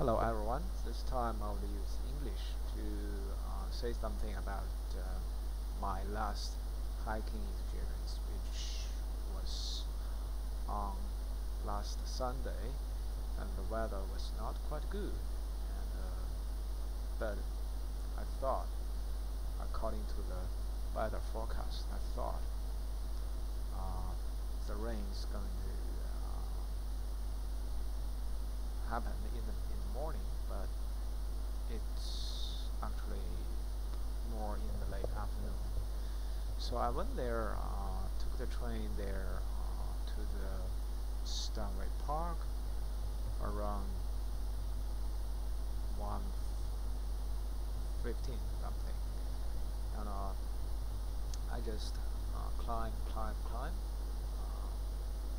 Hello everyone. This time I will use English to say something about my last hiking experience, which was on last Sunday, and the weather was not quite good. But I thought, according to the weather forecast, I thought the rain is going to happen in the morning, but it's actually more in the late afternoon. So I went there, took the train there to the Stanwell Park around 1:15 something, and I just climb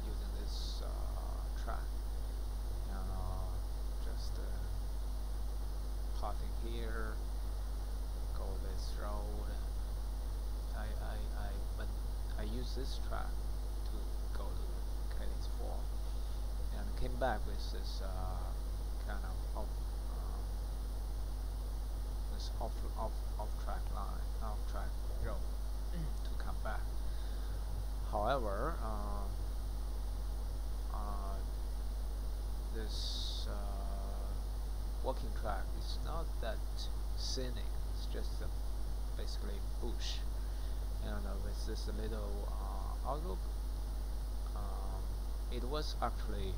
using this track, and just passing here, go this road. When I use this track to go to Kelly's Fall, and came back with this kind of this off track line, off track road to come back. However, this walking track is not that scenic. It's just basically bush, and with this little outlook. It was actually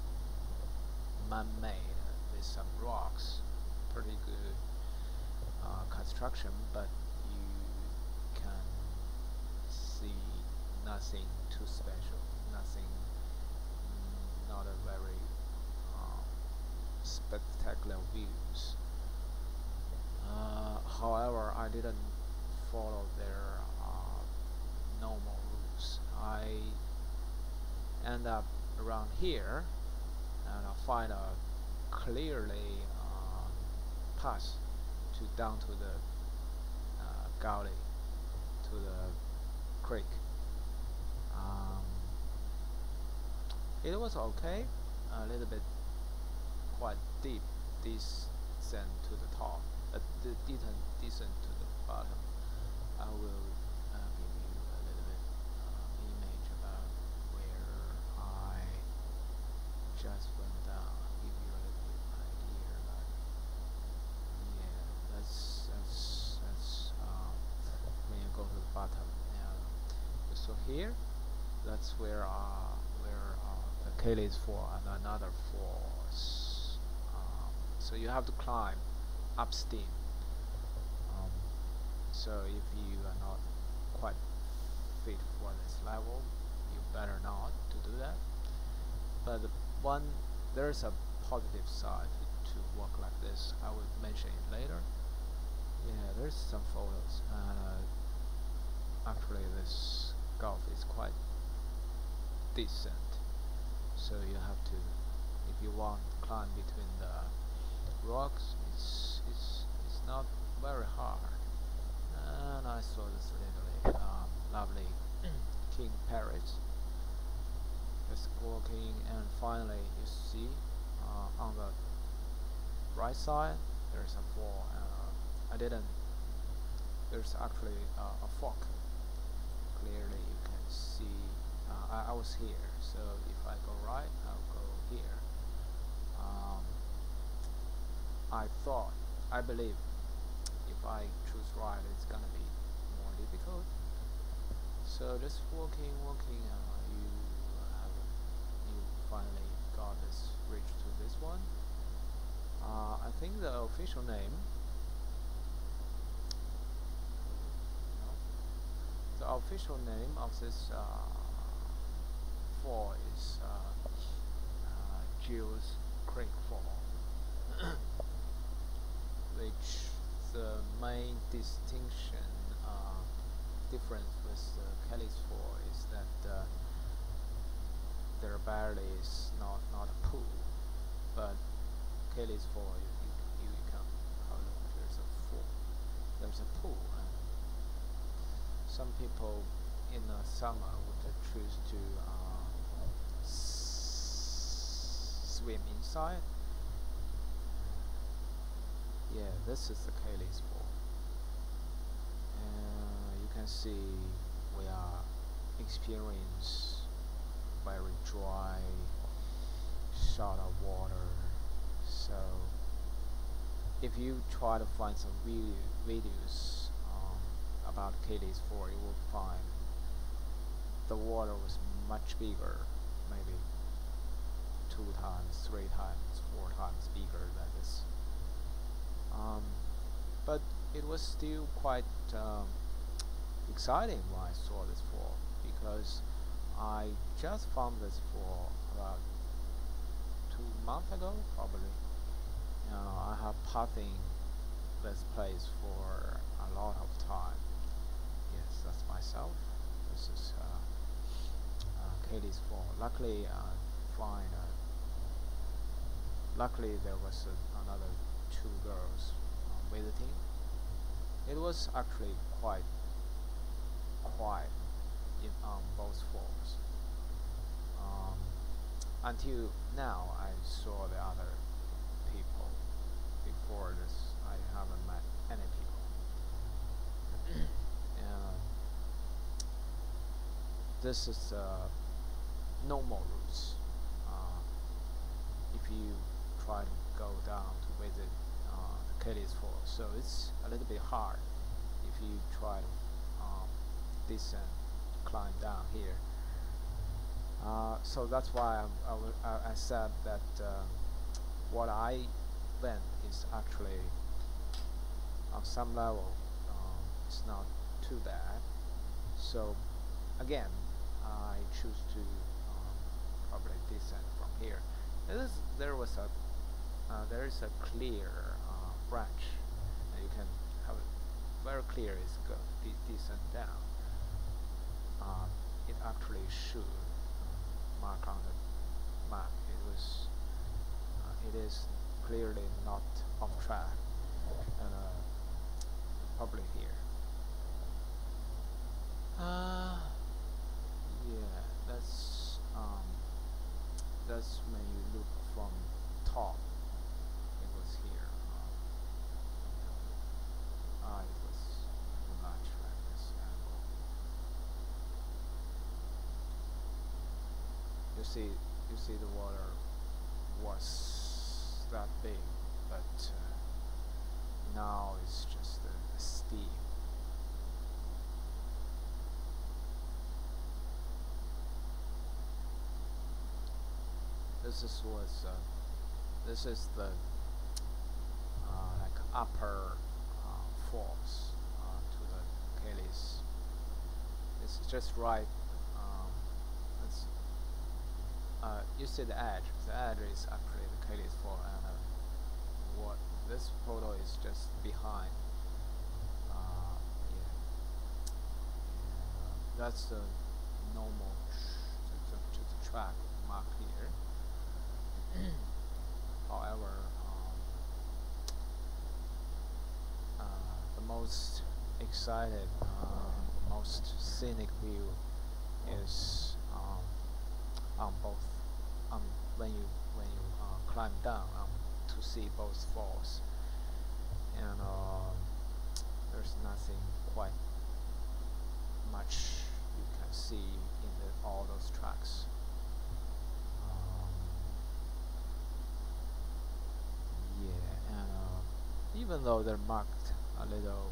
man-made with some rocks, pretty good construction, but you can see nothing too special, nothing, not a very spectacular views. However, I didn't follow their normal routes. I end up around here, and I find a clearly path to down to the gully, to the creek. Um, it was okay, a little bit quite deep descent to the top, decent to the bottom. I will give you a little bit image about where I just went down. Give you a little bit idea about, yeah, that's when you go to the bottom. And so here, that's where the Achilles Fall and another falls. So you have to climb up steep. So if you are not quite fit for this level, you better not to do that. But there's a positive side to walk like this. I will mention it later. Yeah, there's some photos, and actually this golf is quite decent. So you have to, if you want to climb between the rocks, it's not very hard. And I saw this really lovely king parrots just walking, and finally you see on the right side there's a fall. I didn't. There's actually a fork. Clearly you can see. I was here, so if I go right, I'll go here. I believe if I choose right, it's gonna be more difficult. So just walking, you finally got this reach to this one. I think the official name, no, the official name of this fall is Jill's Creek Fall, which the main difference with Kelly's Fall is that there barely is not a pool, but Kelly's Fall you can, oh look, there's a pool, and some people in the summer would choose to swim inside, Yeah, this is the Kaylee's Fall. You can see we are experience very dry, short of water. So if you try to find some videos about Kaylee's Fall, you will find the water was much bigger, maybe 2 times, 3 times, 4 times bigger than this. Um, but it was still quite exciting when I saw this fall, because I just found this fall about 2 months ago, probably. I have patting this place for a lot of time. Yes, that's myself. This is Katie's Fall. Luckily, find. Luckily, there was another 2 girls visiting. It was actually quite quiet in both falls. Um, until now, I saw the other people. Before this, I haven't met any people. And this is normal routes. Uh, if you try to go down to visit the Katie's Falls, so it's a little bit hard if you try to descend, climb down here. So that's why I said that what I went is actually on some level it's not too bad. So again, I choose to probably descend from here. There is a clear branch, and you can have it very clear. It's go descend down. It actually should mark on the map. It is clearly not off track, and probably here. Yeah, that's when you look from top. It was here. It was much like this angle. You see the water was that big, but now it's just a steep. This is the like upper falls to the Kaylee's. It's just right. It's, you see the edge. The edge is actually the Kaylee's Fall, and what this photo is just behind. Yeah, that's the normal the track marked here. However, the most excited, most scenic view is on both when you climb down to see both falls, and there's nothing quite much you can see in all those tracks. Yeah, and even though they're marked a little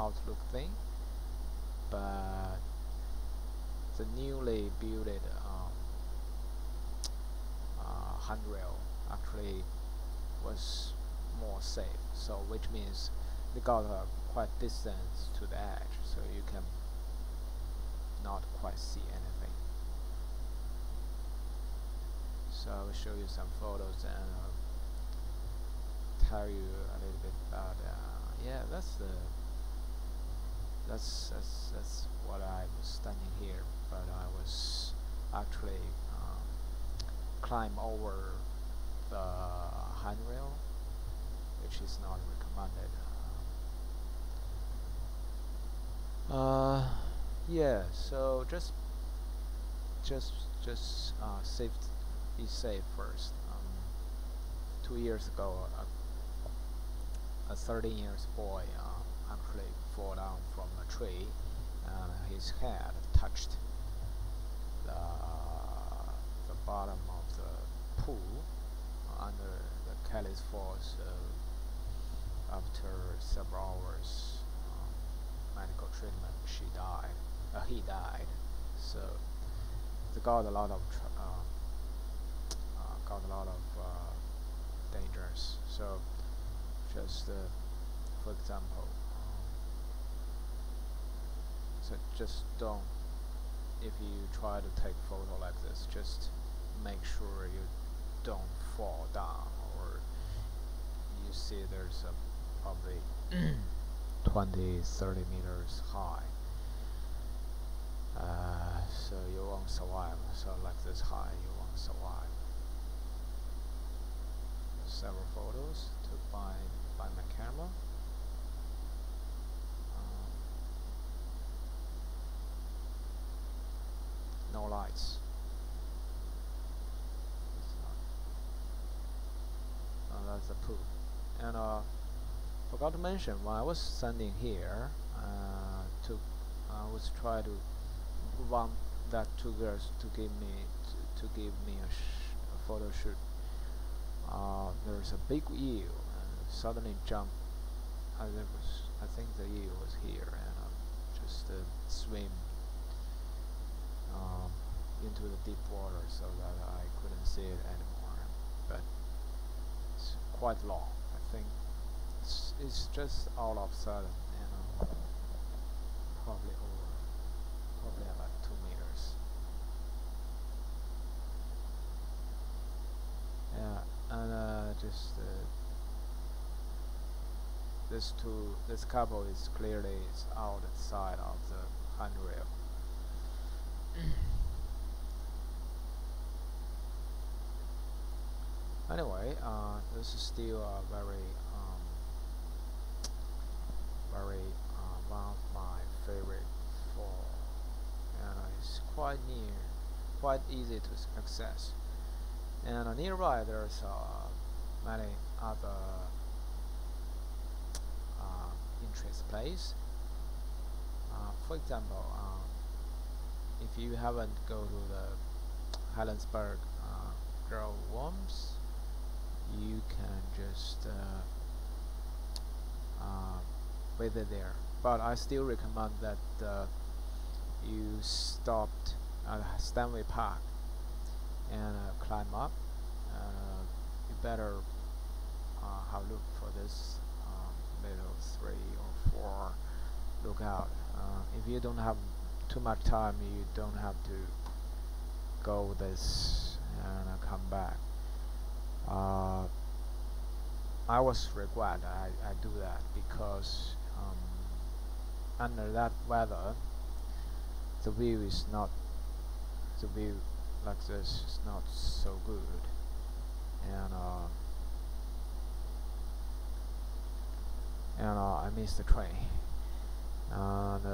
outlook thing, but the newly built handrail actually was more safe. So which means they got a quite distance to the edge, so you can not quite see anything. So I will show you some photos and tell you a little bit about yeah, that's what I was standing here, but I was actually climb over the handrail, which is not recommended. Yeah, so just safe, be safe first. 2 years ago, a 13 years boy actually fall down from a tree, and his head touched the, bottom of the pool under the Kelly's Falls. After several hours medical treatment, he died. So they got a lot of dangers. So just for example, so just don't, if you try to take photo like this, just make sure you don't fall down, or you see there's a probably 20-30 meters high, so you won't survive. So like this high, you won't survive. Several photos took by my camera. No lights. That's the pool. And forgot to mention, when I was standing here, I was trying to want that two girls to give me a photo shoot. There's a big eel, and suddenly jumped. I think the eel was here, and just swim into the deep water so that I couldn't see it anymore. But it's quite long. I think it's just all of a sudden, probably about 2 meters. Yeah, and just this couple is clearly outside of the handrail. Anyway, this is still a very one of my favorite fall, and it's quite easy to access. And nearby there's many other interest place. For example, if you haven't go to the Helensburgh Girl Worms, you can just visit there. But I still recommend that you stopped at Stanwell Park and climb up. You better have a look for this little 3 or 4 lookout. If you don't have too much time, you don't have to go this and come back. I was regret I do that, because under that weather the view like this is not so good, and I missed the train. And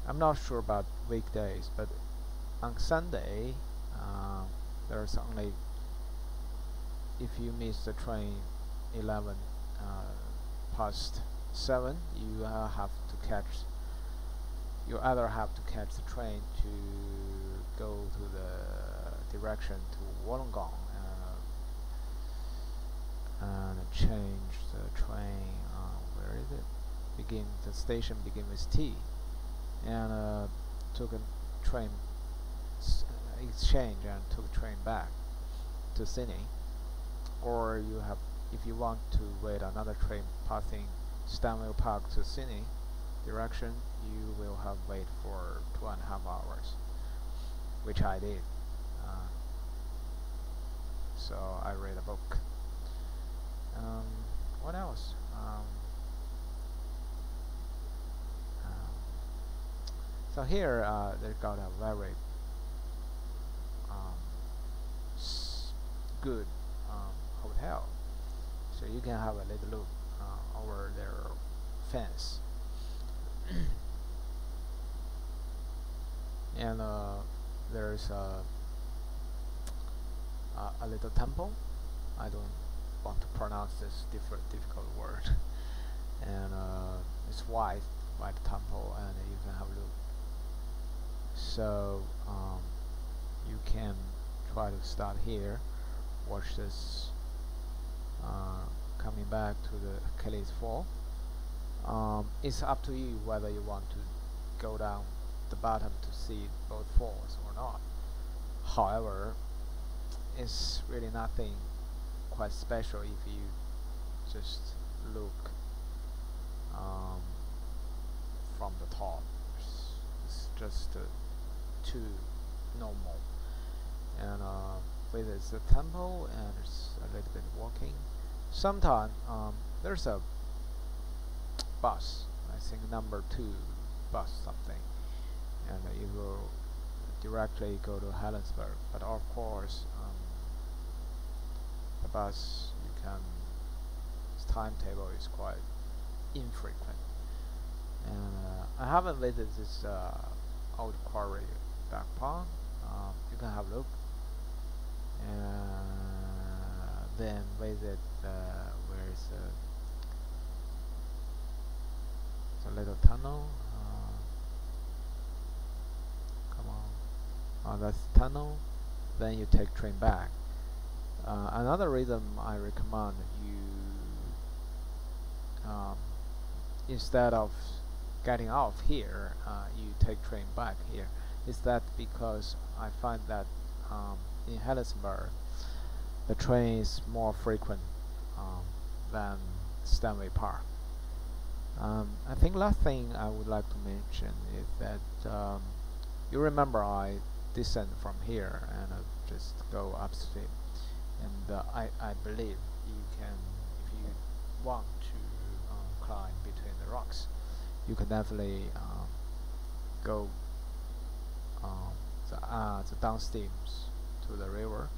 I'm not sure about weekdays, but on Sunday there's only, if you miss the train 11 past 7, you either have to catch the train to go to the direction to Wollongong, and change the train. Where is it? The station begin with T, and took a train exchange and took a train back to Sydney. Or if you want to wait another train passing Stanwell Park to Sydney direction, you will have wait for 2.5 hours, which I did. So I read a book. What else? So here they got a very good hotel, so you can have a little look over their fence. And there's a little temple. I don't want to pronounce pronounce this difficult word. And it's white temple, and you can have a look. So you can try to start here, watch this coming back to the Achilles Fall. It's up to you whether you want to go down the bottom to see both falls or not. However, it's really nothing quite special if you just look from the top. It's just too normal. And visit the temple, and it's a little bit walking. Sometimes there's a bus, I think number 2 bus something, and it will directly go to Helensburgh. But of course, the bus its timetable is quite infrequent. And I haven't visited this old quarry back pond. You can have a look, and then visit where is the little tunnel. Come on, that's the tunnel. Then you take train back. Another reason I recommend you, instead of getting off here, you take train back here, is that because I find that in Helensburgh the train is more frequent than Stanwell Park. I think last thing I would like to mention is that you remember I descend from here and just go upstream, and I believe you can, if you want to climb between the rocks, you can definitely go the downstreams to the river.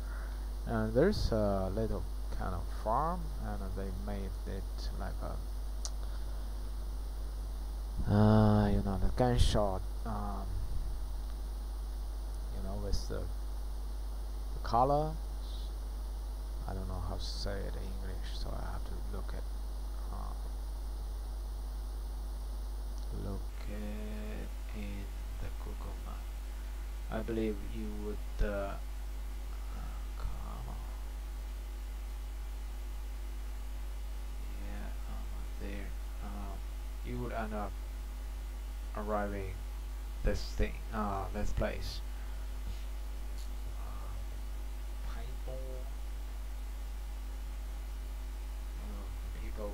And there's a little kind of farm, and they made it like a the gunshot, with the color. I don't know how to say it in English, so I have to look at in the Google map. I believe you would come on. Yeah, there. You would end up arriving this place. Paintball. People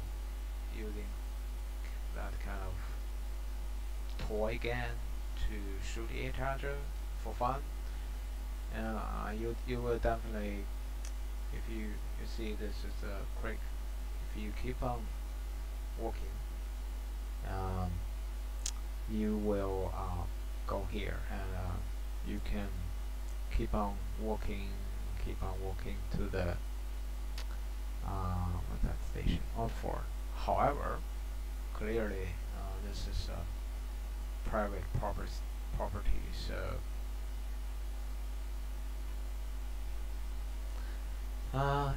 using that kind of toy gun to shoot each other for fun. And you will definitely, if you see this is a creek, if you keep on walking, you will go here, and you can keep on walking to the what's that station? Oxford. However, clearly this is a private property, so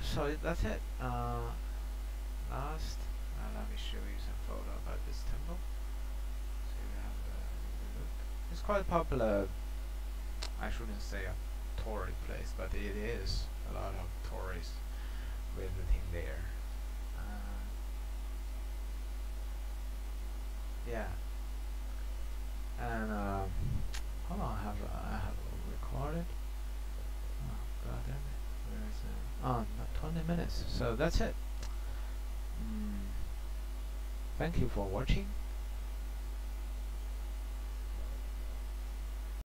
so that's it. Last, let me show you some photo about this temple. So you have a look. It's quite popular. I shouldn't say a tourist place, but it is a lot of tourists visiting there. Yeah. And hold on, I have recorded. Oh god damn it! Where is it? Oh, not 20 minutes. So that's it. Thank you for watching.